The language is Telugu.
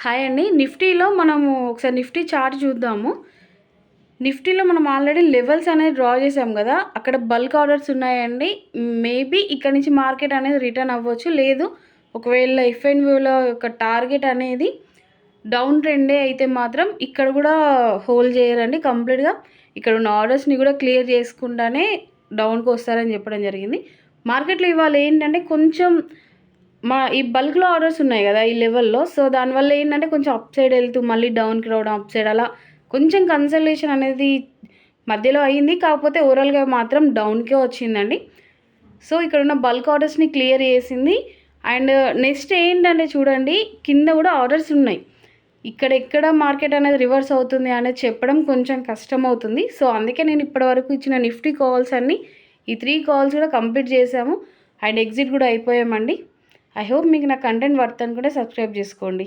హాయ్ అండి. నిఫ్టీలో మనము ఒకసారి నిఫ్టీ చార్ట్ చూద్దాము. నిఫ్టీలో మనం ఆల్రెడీ లెవెల్స్ అనేది డ్రా చేసాం కదా! అక్కడ బల్క్ ఆర్డర్స్ ఉన్నాయండి. మేబీ ఇక్కడి నుంచి మార్కెట్ అనేది రిటర్న్ అవ్వచ్చు. లేదు ఒకవేళ ఎఫ్ఎన్ఓలో ఒక టార్గెట్ అనేది డౌన్ ట్రెండే అయితే మాత్రం ఇక్కడ కూడా హోల్డ్ చేయరండి కంప్లీట్‌గా. ఇక్కడ ఉన్న ఆర్డర్స్‌ని కూడా క్లియర్ చేసుకుండానే డౌన్‌కి వస్తారని చెప్పడం జరిగింది. మార్కెట్‌లో ఇవాళ ఏంటంటే కొంచెం ఈ బల్క్‌లో ఆర్డర్స్ ఉన్నాయి గదా! ఈ లెవెల్‌లో. సో, దానివల్ల ఏంటంటే కొంచెం అప్ సైడ్ ఎళ్తూ మళ్ళీ డౌన్‌కి రావడం, అప్ సైడ్ అలా కొంచెం కన్సల్టేషన్ అనేది మధ్యలో అయింది. కాకపోతే ఓవరాల్‌గా మాత్రం డౌన్‌కే వచ్చిందండి. సో, ఇక్కడున్న బల్క్ ఆర్డర్స్‌ని క్లియర్ చేసింది. అండ్ నెక్స్ట్ ఏంటంటే చూడండి కింద గూడా ఆర్డర్స్ ఉన్నాయి. ఎక్కడ మార్కెట్ అనేది రివర్స్ అవుతుంది అనేది చెప్పడం కొంచెం కష్టమవుతుంది. సో, అందుకే నేను ఇప్పటివరకు ఇచ్చిన నిఫ్టీ కాల్స్ అన్నీ ఈ 3 కాల్స్ కూడా కంప్లీట్ చేశాము. అండ్ ఎగ్జిట్ కూడా అయిపోయామండి. ఐ హోప్ మీకు నా కంటెంట్ వర్త్ అనుకుంటే సబ్స్క్రైబ్ చేసుకోండి.